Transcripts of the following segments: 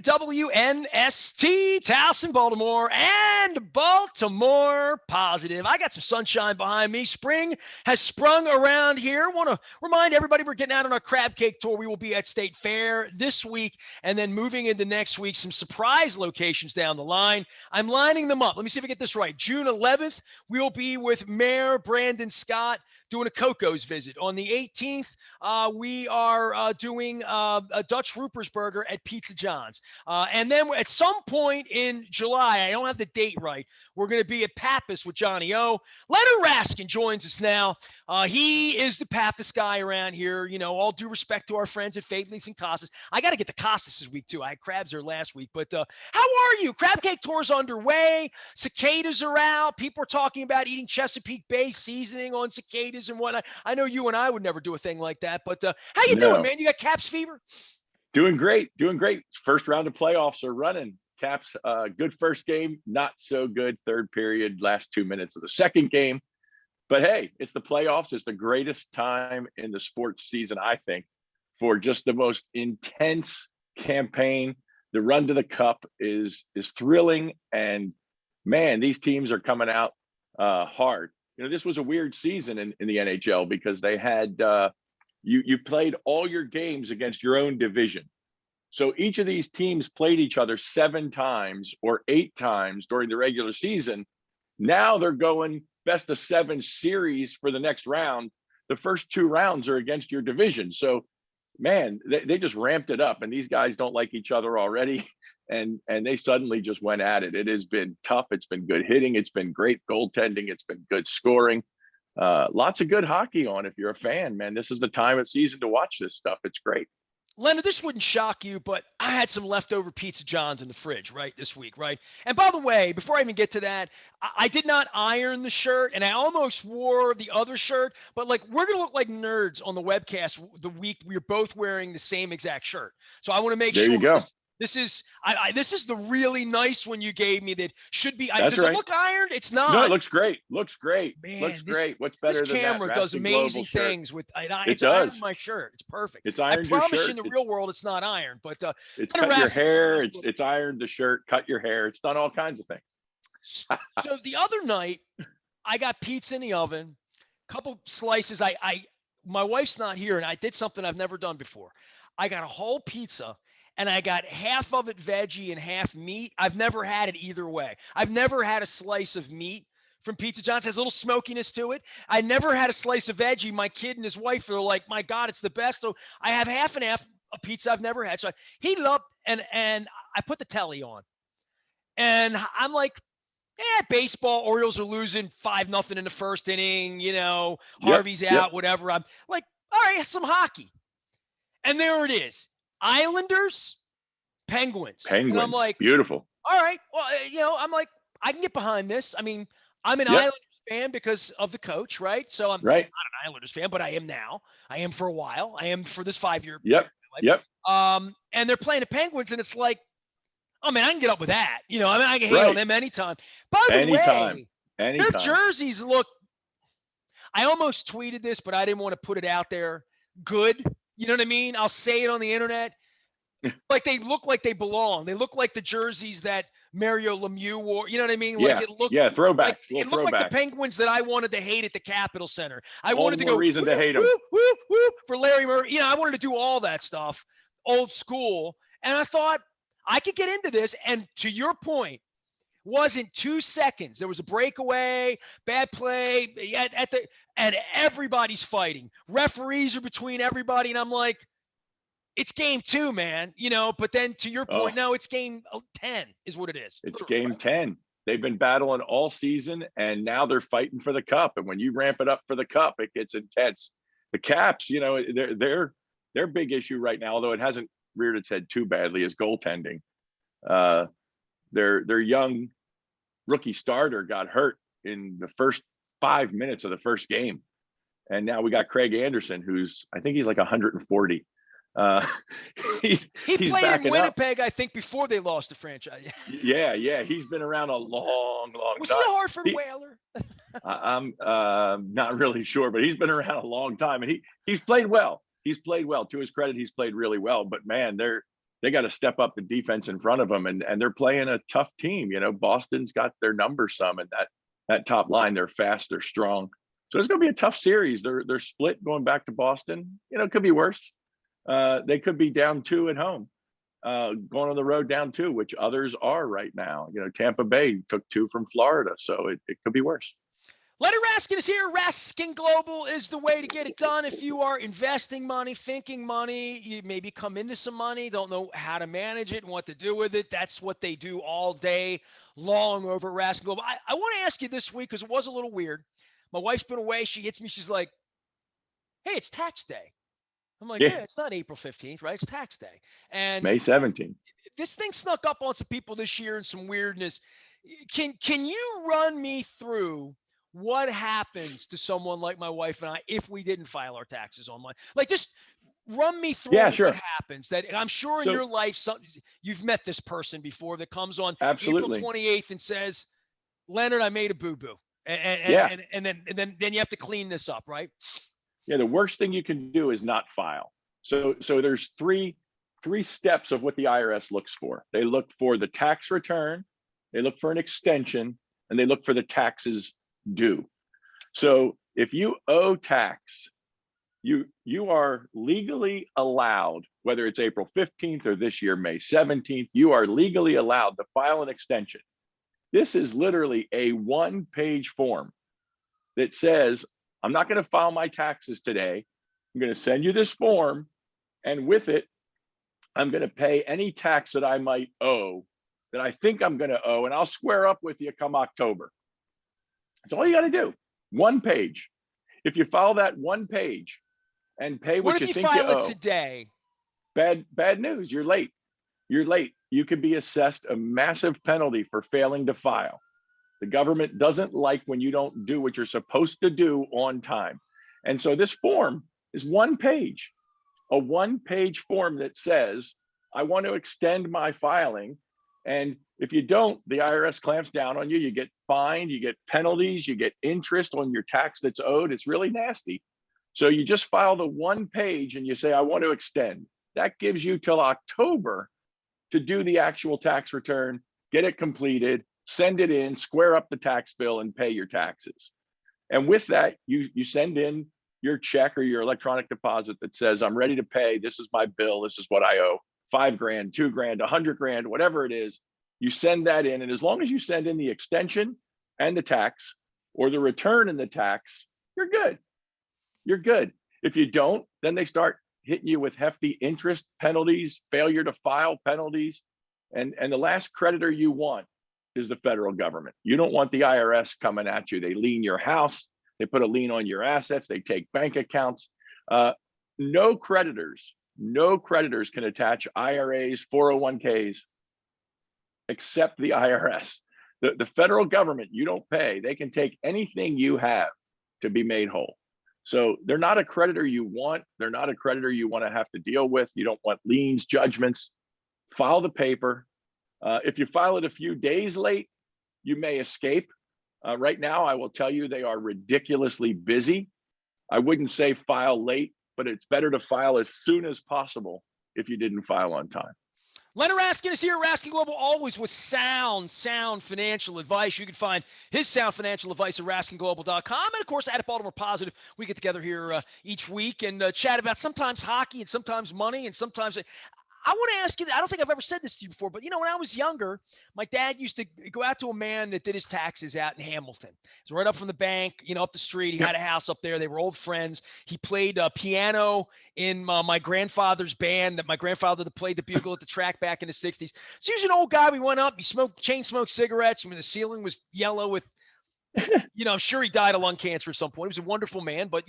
WNST, Towson, Baltimore, and Baltimore Positive. I got some sunshine behind me. Spring has sprung around here. Want to remind everybody we're getting out on our crab cake tour. We will be at State Fair this week, and then moving into next week, some surprise locations down the line. I'm lining them up. Let me see if I get this right. June 11th, we'll be with Mayor Brandon Scott doing a Coco's visit. On the 18th, we are doing a Dutch Ruppersburger at Pizza John's. And then at some point in July, I don't have the date right, we're going to be at Pappas with Johnny O. Leonard Raskin joins us now. He is the Pappas guy around here. You know, all due respect to our friends at Faithley's and Costas. I got to get the Costas this week, too. I had crabs there last week. But how are you? Crab Cake Tour's underway. Cicadas are out. People are talking about eating Chesapeake Bay seasoning on cicadas and whatnot. I know you and I would never do a thing like that. But how you doing, man? You got Caps fever? Doing great. First round of playoffs are running. Caps, good first game, not so good third period, last 2 minutes of the second game. But hey, it's the playoffs. It's the greatest time in the sports season, I think, for just the most intense campaign. The run to the cup is thrilling, and man, these teams are coming out hard. You know, this was a weird season in the NHL because they had you played all your games against your own division. So each of these teams played each other 7 times or 8 times during the regular season. Now they're going best of 7 series for the next round. The first 2 rounds are against your division. So, man, they just ramped it up, and these guys don't like each other already. And they suddenly just went at it. It has been tough. It's been good hitting. It's been great goaltending. It's been good scoring. Lots of good hockey on if you're a fan, man. This is the time of season to watch this stuff. It's great. Leonard, this wouldn't shock you, but I had some leftover Pizza John's in the fridge, right, this week, right? And by the way, before I even get to that, I did not iron the shirt, and I almost wore the other shirt, but, like, we're going to look like nerds on the webcast the week we're both wearing the same exact shirt. So I want to make sure. There you go. This is the really nice one you gave me that should be. That's does right. It look ironed? It's not. No, it looks great. Looks great. Man, looks great. What's better than that? This camera does amazing things with. It's ironed my shirt. It's perfect. It's ironed your shirt. I promise you, in the real world, it's not ironed, but it's cut your hair. It's ironed the shirt. Cut your hair. It's done all kinds of things. So the other night, I got pizza in the oven, couple slices. My wife's not here, and I did something I've never done before. I got a whole pizza. And I got half of it veggie and half meat. I've never had it either way. I've never had a slice of meat from Pizza John's. It has a little smokiness to it. I never had a slice of veggie. My kid and his wife are like, my God, it's the best. So I have half and half a pizza I've never had. So I heat it up and I put the telly on. And I'm like, baseball, Orioles are losing 5-0 in the first inning. You know, Harvey's out, whatever. I'm like, all right, some hockey. And there it is. Islanders, Penguins. And I'm like, beautiful. All right. Well, you know, I'm like, I can get behind this. I mean, I'm an Islanders fan because of the coach, right? So I'm not an Islanders fan, but I am now. I am for a while. I am for this 5-year. Yep. And they're playing the Penguins, and it's like, oh man, I can get up with that. You know, I mean, I can hate on them anytime. By the way, their jerseys look. I almost tweeted this, but I didn't want to put it out there. Good. You know what I mean? I'll say it on the internet. Like they look like they belong. They look like the jerseys that Mario Lemieux wore. You know what I mean? Like throwbacks. Like, it looked like the Penguins that I wanted to hate at the Capitol Center. I wanted to go reason to hate them. For Larry Murray. You know, I wanted to do all that stuff, old school. And I thought I could get into this. And to your point, wasn't 2 seconds. There was a breakaway, bad play and everybody's fighting. Referees are between everybody. And I'm like, it's game 2, man, you know, but then to your point, no, it's game 10 is what it is. It's game 10. They've been battling all season, and now they're fighting for the cup. And when you ramp it up for the cup, it gets intense. The Caps, you know, their big issue right now, although it hasn't reared its head too badly, is goaltending. Their young rookie starter got hurt in the first 5 minutes of the first game. And now we got Craig Anderson, I think he's like 140. He played in Winnipeg, I think, before they lost the franchise. Yeah. He's been around a long time. Was he a Hartford Whaler? I'm not really sure, but he's been around a long time, and he's played well. He's played well. To his credit, he's played really well. But man, they got to step up the defense in front of them, and they're playing a tough team. Boston's got their number some, and that top line, they're fast, they're strong. So it's going to be a tough series. They're split going back to Boston. It could be worse. They could be down 2 at home, going on the road down 2, which others are right now. Tampa Bay took 2 from Florida, so it could be worse. Leonard Raskin is here. Raskin Global is the way to get it done. If you are investing money, thinking money, you maybe come into some money, don't know how to manage it and what to do with it. That's what they do all day long over at Raskin Global. I want to ask you this week, because it was a little weird. My wife's been away. She hits me. She's like, hey, it's tax day. I'm like, yeah, it's not April 15th, right? It's tax day. And May 17th. This thing snuck up on some people this year and some weirdness. Can you run me through what happens to someone like my wife and I if we didn't file our taxes online? Like, just run me through what happens. That I'm sure in your life, you've met this person before that comes on April 28th and says, Leonard, I made a boo-boo. And then you have to clean this up, right? Yeah, the worst thing you can do is not file. So there's three steps of what the IRS looks for. They look for the tax return, they look for an extension, and they look for the taxes due. So if you owe tax, you are legally allowed, whether it's April 15th or this year, May 17th, you are legally allowed to file an extension. This is literally a 1-page form that says, I'm not going to file my taxes today. I'm going to send you this form, and with it, I'm going to pay any tax that I might owe, that I think I'm going to owe, and I'll square up with you come October. That's all you got to do. 1 page. If you file that 1 page and pay what you think you owe. What if you file it today? Bad news. You're late. You could be assessed a massive penalty for failing to file. The government doesn't like when you don't do what you're supposed to do on time. And so this form is 1 page, a 1-page form that says, I want to extend my filing. And if you don't, the IRS clamps down on you. You get fined, you get penalties, you get interest on your tax that's owed. It's really nasty. So you just file the 1 page and you say, I want to extend. That gives you till October to do the actual tax return, get it completed, send it in, square up the tax bill, and pay your taxes. And with that, you send in your check or your electronic deposit that says, I'm ready to pay. This is my bill. This is what I owe. $5 grand, $2 grand, $100 grand, whatever it is. You send that in. And as long as you send in the extension and the tax, or the return and the tax, you're good. You're good. If you don't, then they start hitting you with hefty interest penalties, failure to file penalties. And the last creditor you want is the federal government. You don't want the IRS coming at you. They lien your house. They put a lien on your assets. They take bank accounts. No creditors can attach IRAs, 401ks, except the IRS. The federal government, you don't pay. They can take anything you have to be made whole. So they're not a creditor you want. They're not a creditor you want to have to deal with. You don't want liens, judgments. File the paper. If you file it a few days late, you may escape. Right now, I will tell you they are ridiculously busy. I wouldn't say file late, but it's better to file as soon as possible if you didn't file on time. Leonard Raskin is here. Raskin Global, always with sound financial advice. You can find his sound financial advice at raskinglobal.com. And, of course, at Baltimore Positive, we get together here each week and chat about sometimes hockey and sometimes money and sometimes I want to ask you, I don't think I've ever said this to you before, but, when I was younger, my dad used to go out to a man that did his taxes out in Hamilton. It's right up from the bank, up the street. He had a house up there. They were old friends. He played piano in my grandfather's band that my grandfather played the bugle at the track back in the 60s. So he was an old guy. We went up. He chain smoked cigarettes. The ceiling was yellow with, I'm sure he died of lung cancer at some point. He was a wonderful man, but,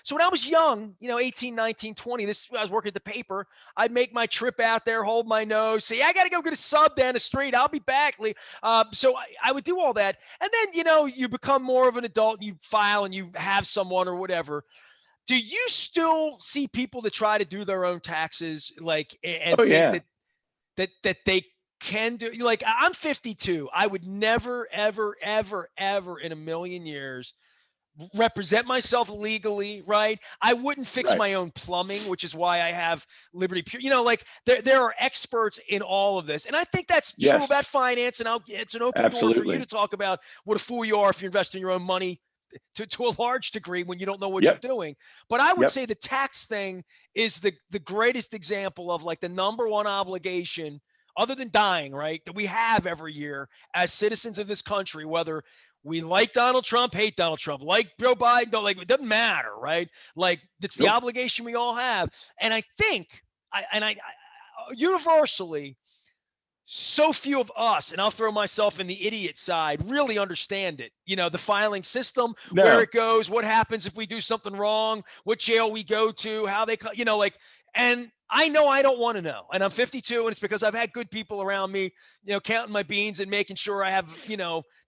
so when I was young, 18, 19, 20, I was working at the paper. I'd make my trip out there, hold my nose, say, I got to go get a sub down the street. I'll be back. So I would do all that. And then, you become more of an adult, and you file and you have someone or whatever. Do you still see people that try to do their own taxes, think that they can do, I'm 52. I would never, ever, ever, ever in a million years represent myself legally, right? I wouldn't fix Right. my own plumbing, which is why I have Liberty Pure. Like there are experts in all of this. And I think that's true Yes, about finance. And it's an open door for you to absolutely. talk about what a fool you are if you're investing your own money to a large degree when you don't know what you're Yep. doing. But I would Yep. say the tax thing is the greatest example of like the number one obligation other than dying, right, that we have every year as citizens of this country, whether we like Donald Trump, hate Donald Trump, like Joe Biden, don't like, it doesn't matter, right? Like it's the Nope. obligation we all have. And I think I universally, so few of us, and I'll throw myself in the idiot side, really understand it. The filing system, where No. it goes, what happens if we do something wrong, what jail we go to, how they, like, and I know I don't want to know. And I'm 52, and it's because I've had good people around me, counting my beans and making sure I have,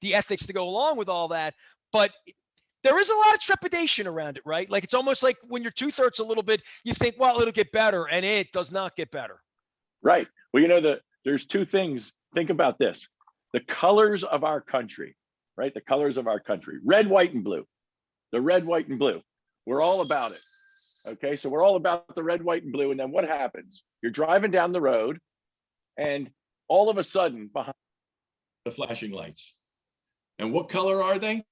the ethics to go along with all that. But there is a lot of trepidation around it, right? Like it's almost like when your tooth hurts a little bit, you think, well, it'll get better, and it does not get better. Right. Well, there's two things. Think about this. The colors of our country, right? The colors of our country, red, white, and blue. The red, white, and blue. We're all about it. Okay. So we're all about the red, white, and blue. And then what happens? You're driving down the road, and all of a sudden, behind the flashing lights. And what color are they?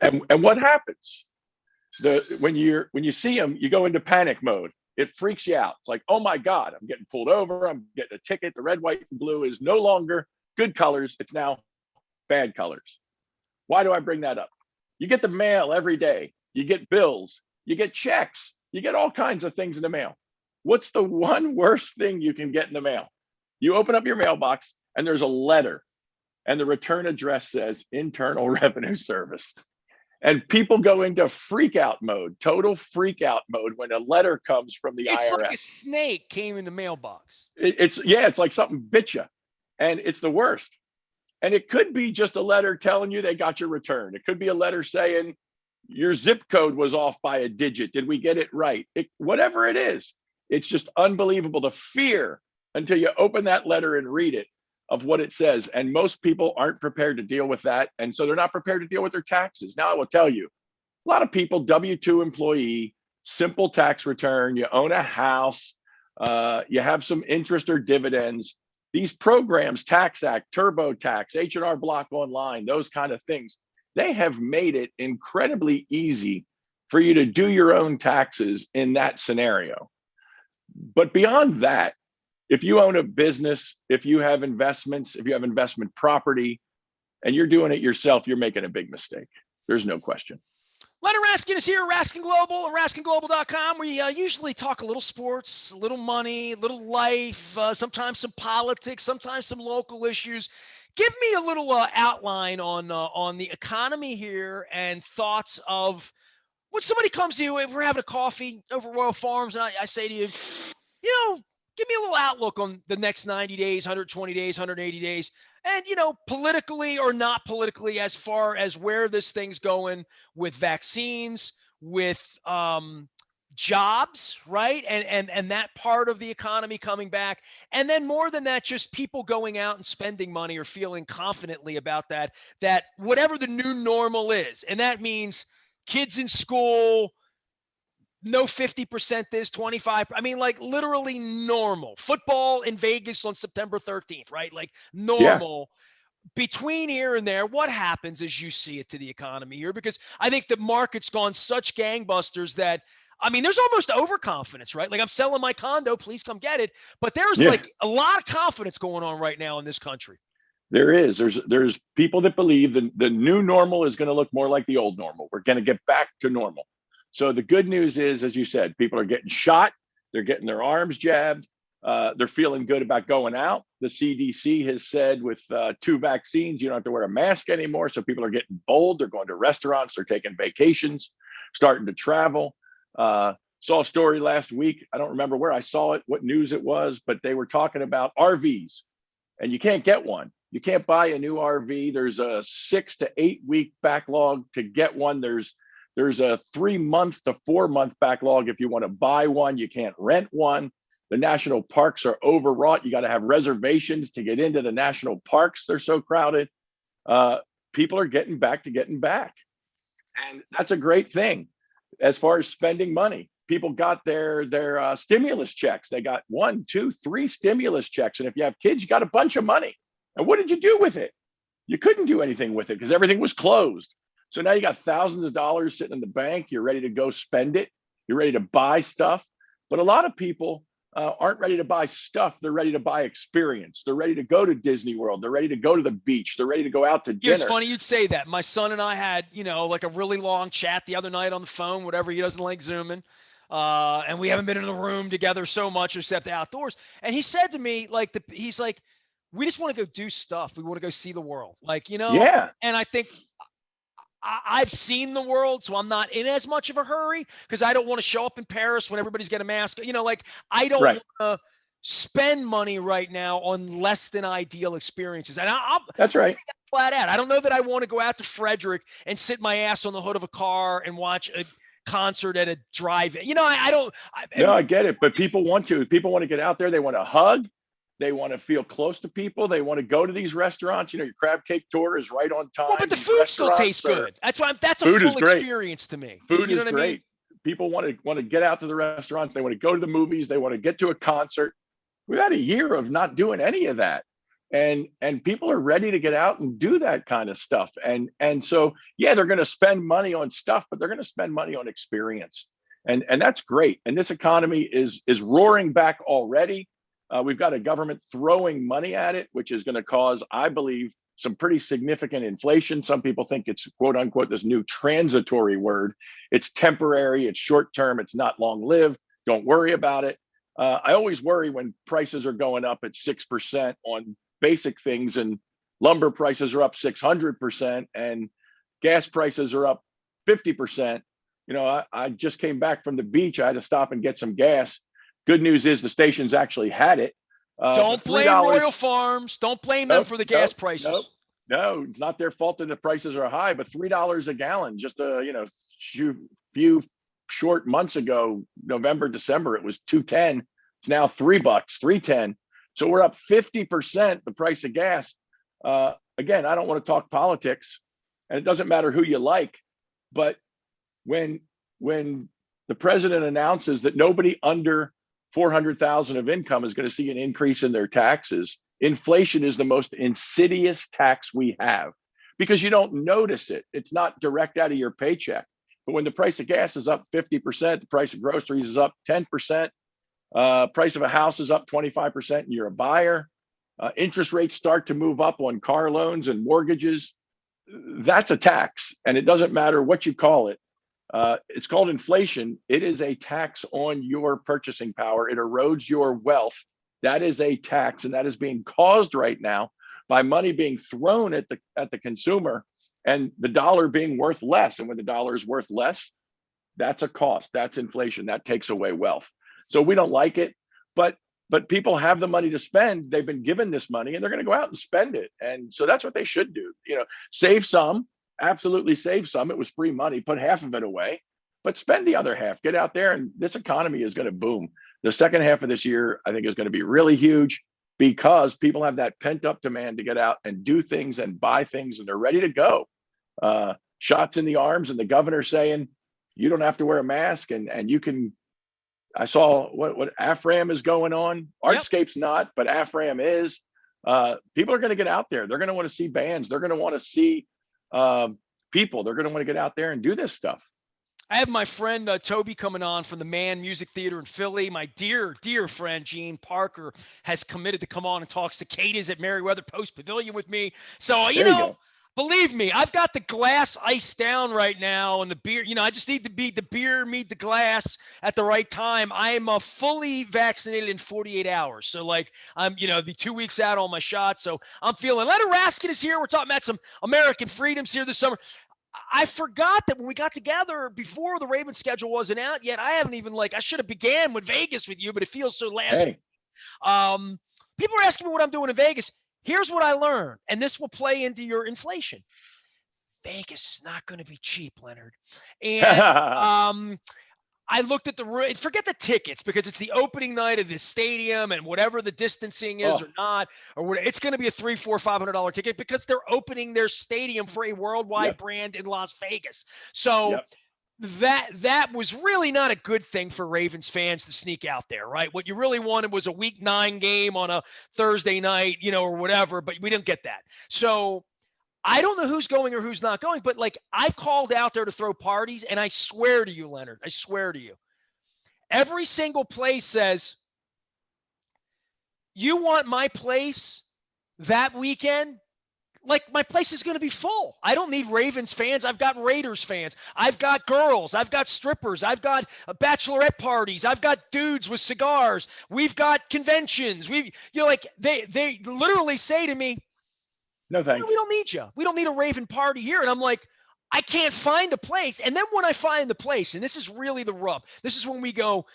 And what happens? When you see them, you go into panic mode. It freaks you out. It's like, oh my God, I'm getting pulled over. I'm getting a ticket. The red, white, and blue is no longer good colors. It's now bad colors. Why do I bring that up? You get the mail every day. You get bills. You get checks. You get all kinds of things in the mail. What's the one worst thing you can get in the mail? You open up your mailbox and there's a letter, and the return address says Internal Revenue Service. And people go into freak out mode, total freak out mode when a letter comes from the It's like a IRS. snake came in the mailbox. It's like something bit you, and it's the worst. And it could be just a letter telling you they got your return. It could be a letter saying your zip code was off by a digit. Did we get it right? Whatever it is, it's just unbelievable. The fear until you open that letter and read it of what it says. And most people aren't prepared to deal with that. And so they're not prepared to deal with their taxes. Now, I will tell you, a lot of people, W-2 employee, simple tax return, you own a house, you have some interest or dividends. These programs, Tax Act, TurboTax, H&R Block Online, those kind of things, they have made it incredibly easy for you to do your own taxes in that scenario. But beyond that, if you own a business, if you have investments, if you have investment property, and you're doing it yourself, you're making a big mistake. There's no question. Leonard Raskin is here, Raskin Global, RaskinGlobal.com. We usually talk a little sports, a little money, a little life, sometimes some politics, sometimes some local issues. Give me a little outline on the economy here and thoughts of when somebody comes to you, if we're having a coffee over Royal Farms, and I say to you, give me a little outlook on the next 90 days, 120 days, 180 days, and, politically or not politically, as far as where this thing's going with vaccines, with jobs, right? And that part of the economy coming back. And then more than that, just people going out and spending money or feeling confidently about that whatever the new normal is. And that means kids in school, no 50% this, 25. I mean, like literally normal. Football in Vegas on September 13th, right? Like Yeah. normal. Between here and there, what happens as you see it to the economy here? Because I think the market's gone such gangbusters that, I mean, there's almost overconfidence, right? Like I'm selling my condo, please come get it. But there's Yeah. like a lot of confidence going on right now in this country. There is. There's people that believe the new normal is going to look more like the old normal. We're going to get back to normal. So the good news is, as you said, people are getting shot. They're getting their arms jabbed. They're feeling good about going out. The CDC has said with 2 vaccines, you don't have to wear a mask anymore. So people are getting bold. They're going to restaurants. They're taking vacations, starting to travel. Saw a story last week. I don't remember where I saw it, what news it was, but they were talking about RVs, and you can't get one. You can't buy a new RV. There's a 6 to 8 week backlog to get one. There's a 3 month to 4 month backlog if you want to buy one. You can't rent one. The national parks are overwrought. You got to have reservations to get into the national parks. They're so crowded. People are getting back to getting back. And that's a great thing as far as spending money. People got their stimulus checks. They got 1, 2, 3 stimulus checks. And if you have kids, you got a bunch of money. And what did you do with it? You couldn't do anything with it because everything was closed. So now you got thousands of dollars sitting in the bank. You're ready to go spend it. You're ready to buy stuff. But a lot of people aren't ready to buy stuff. They're ready to buy experience. They're ready to go to Disney World. They're ready to go to the beach. They're ready to go out to dinner. It's funny you'd say that. My son and I had, like a really long chat the other night on the phone, whatever. He doesn't like Zooming. And we haven't been in the room together so much except outdoors. And he said to me, he's like, we just want to go do stuff. We want to go see the world. Yeah. And I think I've seen the world, so I'm not in as much of a hurry because I don't want to show up in Paris when everybody's got a mask. I don't want to spend money right now on less than ideal experiences. And that's right. Flat out. I don't know that I want to go out to Frederick and sit my ass on the hood of a car and watch a concert at a drive-in. I don't. No, I get it. But people want to. People want to get out there. They want to hug. They want to feel close to people. They want to go to these restaurants. Your crab cake tour is right on time. Well, but the food still tastes good. That's why that's a full experience to me. Food is great. People want to get out to the restaurants. They want to go to the movies. They want to get to a concert. We've had a year of not doing any of that. And people are ready to get out and do that kind of stuff. And so, yeah, they're going to spend money on stuff, but they're going to spend money on experience. And that's great. And this economy is roaring back already. We've got a government throwing money at it, which is going to cause, I believe, some pretty significant inflation. Some people think it's quote unquote this new transitory word. It's temporary, it's short term, it's not long lived. Don't worry about it. I always worry when prices are going up at 6% on basic things, and lumber prices are up 600% and gas prices are up 50%. I just came back from the beach. I had to stop and get some gas. Good news is the stations actually had it. Don't blame Royal Farms. Don't blame them for the gas prices. No, it's not their fault that the prices are high, but $3 a gallon, just a few short months ago, November, December, it was $2.10. It's now $3, $3.10. So we're up 50% the price of gas. Again, I don't want to talk politics, and it doesn't matter who you like, but when the president announces that nobody under 400,000 of income is going to see an increase in their taxes, inflation is the most insidious tax we have because you don't notice it. It's not direct out of your paycheck. But when the price of gas is up 50%, the price of groceries is up 10%, price of a house is up 25% and you're a buyer, interest rates start to move up on car loans and mortgages, that's a tax. And it doesn't matter what you call it. It's called inflation. It is a tax on your purchasing power. It erodes your wealth. That is a tax, and that is being caused right now by money being thrown at the consumer and the dollar being worth less. And when the dollar is worth less, that's a cost. That's inflation. That takes away wealth. So we don't like it, but people have the money to spend. They've been given this money, and they're going to go out and spend it. And so that's what they should do. Save some. Absolutely save some. It was free money. Put half of it away, but spend the other half. Get out there, and this economy is going to boom. The second half of this year, I think, is going to be really huge because people have that pent up demand to get out and do things and buy things, and they're ready to go. Shots in the arms, and the governor saying you don't have to wear a mask, and you can. I saw what AFRAM is going on. Artscape's not, but AFRAM is. People are going to get out there. They're going to want to see bands. They're going to want to see people. They're going to want to get out there and do this stuff. I have my friend Toby coming on from the Man Music Theater in Philly. My dear friend Gene Parker has committed to come on and talk cicadas at Merriweather Post Pavilion with me. So you know, believe me, I've got the glass iced down right now, and the beer. I just need to be the beer meet the glass at the right time. I am fully vaccinated in 48 hours, so I'm be 2 weeks out on my shot. So I'm feeling. Leonard Raskin is here. We're talking about some American freedoms here this summer. I forgot that when we got together before the Ravens schedule wasn't out yet, I haven't even I should have began with Vegas with you, but it feels so last week. People are asking me what I'm doing in Vegas. Here's what I learned, and this will play into your inflation. Vegas is not going to be cheap, Leonard. And I looked at forget the tickets because it's the opening night of this stadium and whatever the distancing is Oh, or not, or what, it's going to be a $300, $400, $500 ticket because they're opening their stadium for a worldwide yep, brand in Las Vegas. So yep. that was really not a good thing for Ravens fans to sneak out there, right? What you really wanted was a week 9 game on a Thursday night, or whatever, but we didn't get that. So I don't know who's going or who's not going, but like I've called out there to throw parties, and I swear to you, Leonard, I swear to you, every single place says, you want my place that weekend? Like my place is going to be full. I don't need Ravens fans. I've got Raiders fans. I've got girls. I've got strippers. I've got bachelorette parties. I've got dudes with cigars. We've got conventions. Like they literally say to me, No we thanks. don't need you. We don't need a Raven party here. And I'm like, I can't find a place. And then when I find the place, and this is really the rub, this is when we go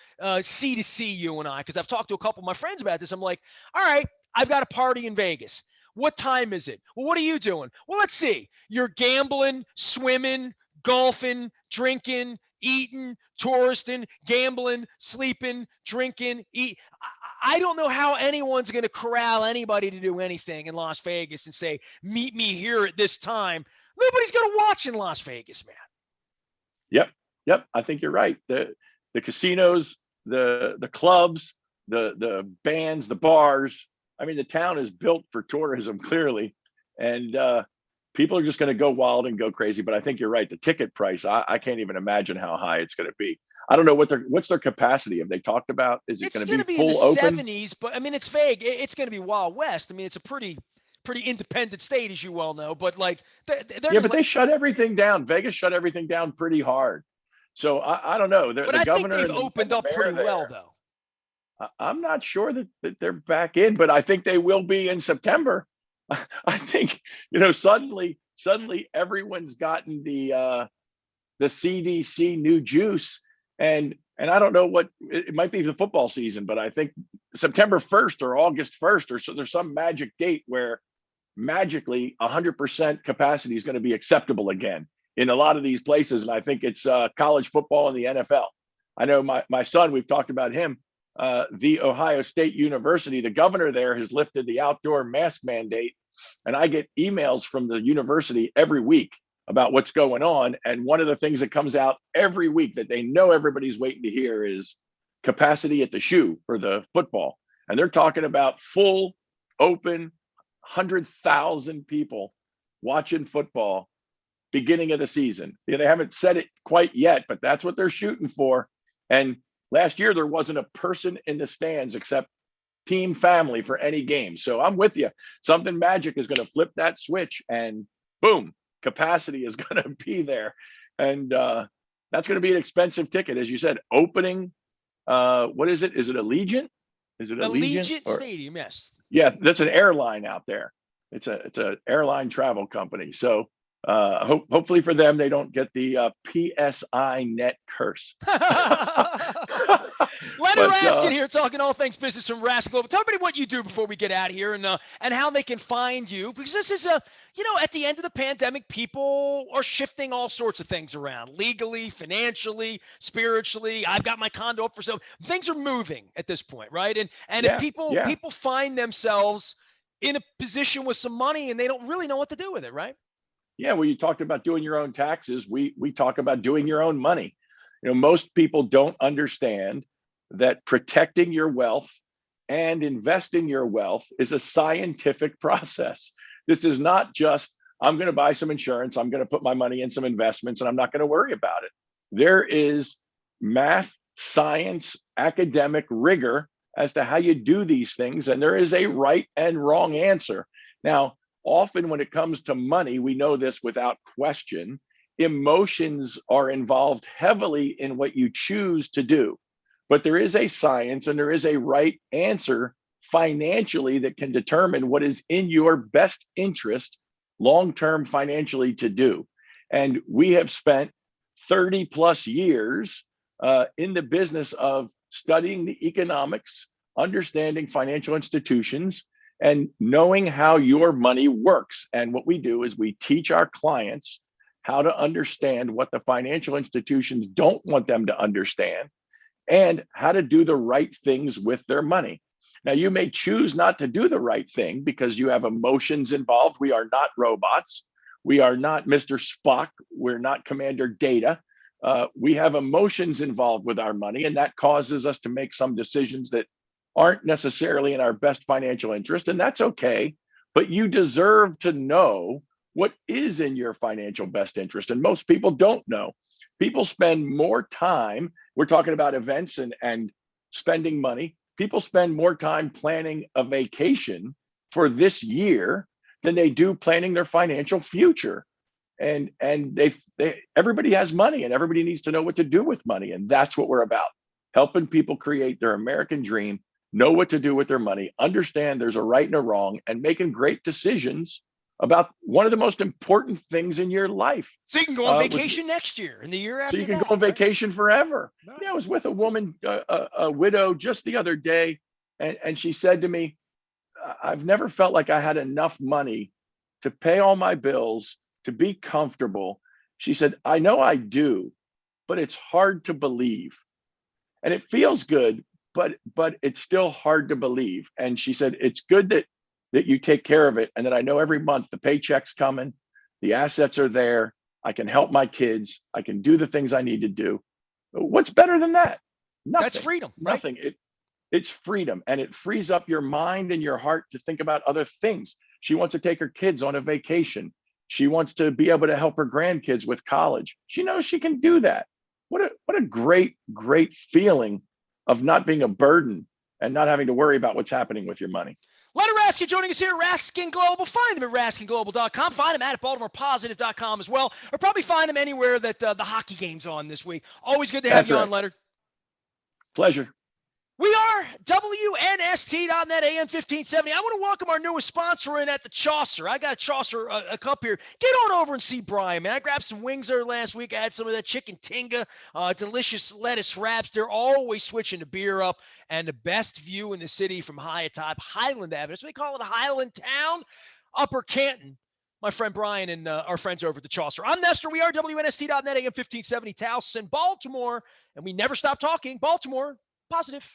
C to C, you and I, because I've talked to a couple of my friends about this. I'm like, all right, I've got a party in Vegas. What time is it? Well, what are you doing? Well, let's see. You're gambling, swimming, golfing, drinking, eating, touristing, gambling, sleeping, drinking, eat. I don't know how anyone's going to corral anybody to do anything in Las Vegas and say, meet me here at this time. Nobody's going to watch in Las Vegas, man. Yep, yep. I think you're right. The casinos, the clubs, the bands, the bars. I mean, the town is built for tourism, clearly, and people are just going to go wild and go crazy. But I think you're right. The ticket price, I can't even imagine how high it's going to be. I don't know what's their capacity. Have they talked about? Is it It's going to going be to be in the full open? 70s, but I mean, it's vague. It's going to be Wild West. I mean, it's a pretty independent state, as you well know. But like, they're Yeah, going to but let. they shut everything down. Vegas shut everything down pretty hard. So I don't know. But The I think governor they've and opened the up pretty mayor well, there, though. I'm not sure that they're back in, but I think they will be in September. I think, suddenly everyone's gotten the CDC new juice, and I don't know what it might be the football season, but I think September 1st or August 1st, or so there's some magic date where magically 100% capacity is going to be acceptable again in a lot of these places. And I think it's college football and the NFL. I know my son, we've talked about him, the Ohio State University, the governor there has lifted the outdoor mask mandate. And I get emails from the university every week about what's going on. And one of the things that comes out every week that they know everybody's waiting to hear is capacity at the shoe for the football. And they're talking about full, open, 100,000 people watching football beginning of the season. They haven't said it quite yet, but that's what they're shooting for. And last year, there wasn't a person in the stands except team family for any game. So I'm with you. Something magic is going to flip that switch and boom, capacity is going to be there. And that's going to be an expensive ticket. As you said, opening, what is it? Is it Allegiant? Is it Allegiant? Allegiant Or Stadium, yes. yeah, that's an airline out there. It's a airline travel company. So hopefully for them, they don't get the PSI net curse. Leonard But Raskin here, talking all things business from Rascal. Tell me what you do before we get out of here, and how they can find you, because this is at the end of the pandemic, people are shifting all sorts of things around, legally, financially, spiritually. I've got my condo up for sale. Things are moving at this point, right? And if yeah, people yeah. find themselves in a position with some money and they don't really know what to do with it, right? Yeah, well, you talked about doing your own taxes. We talk about doing your own money. Most people don't understand that protecting your wealth and investing your wealth is a scientific process. This is not just, I'm going to buy some insurance, I'm going to put my money in some investments, and I'm not going to worry about it. There is math, science, academic rigor as to how you do these things, and there is a right and wrong answer. Now, often when it comes to money, we know this without question, emotions are involved heavily in what you choose to do. But there is a science and there is a right answer financially that can determine what is in your best interest long-term financially to do. And we have spent 30 plus years in the business of studying the economics, understanding financial institutions, and knowing how your money works. And what we do is we teach our clients how to understand what the financial institutions don't want them to understand, and how to do the right things with their money. Now, you may choose not to do the right thing because you have emotions involved. We are not robots. We are not Mr. Spock. We're not Commander Data. We have emotions involved with our money, and that causes us to make some decisions that aren't necessarily in our best financial interest, and that's okay. But you deserve to know what is in your financial best interest, and most people don't know. People spend more time, we're talking about events and spending money. People spend more time planning a vacation for this year than they do planning their financial future. And they everybody has money, and everybody needs to know what to do with money. And that's what we're about, helping people create their American dream, know what to do with their money, understand there's a right and a wrong, and making great decisions about one of the most important things in your life. So you can go on vacation next year and the year after. So you can go on vacation forever. Right. Yeah, I was with a woman, a widow, just the other day, and she said to me, "I've never felt like I had enough money to pay all my bills, to be comfortable." She said, "I know I do, but it's hard to believe." And it feels good, but it's still hard to believe. And she said, "It's good that you take care of it, and that I know every month the paycheck's coming, the assets are there, I can help my kids, I can do the things I need to do." What's better than that? Nothing. That's freedom. Right? Nothing. It's freedom, and it frees up your mind and your heart to think about other things. She wants to take her kids on a vacation. She wants to be able to help her grandkids with college. She knows she can do that. What a great feeling of not being a burden and not having to worry about what's happening with your money. Leonard Raskin joining us here at Raskin Global. Find them at raskinglobal.com. Find them at BaltimorePositive.com as well, or probably find them anywhere that the hockey game's on this week. Always good to have you on, Leonard. Pleasure. We are WNST.net AM 1570. I want to welcome our newest sponsor in at the Chaucer. I got a Chaucer a cup here. Get on over and see Brian, man. I grabbed some wings there last week. I had some of that chicken tinga, delicious lettuce wraps. They're always switching the beer up, and the best view in the city from high atop Highland Avenue. So we call it Highland Town, Upper Canton. My friend Brian and our friends over at the Chaucer. I'm Nestor. We are WNST.net AM 1570 Towson, Baltimore, and we never stop talking. Baltimore, positive.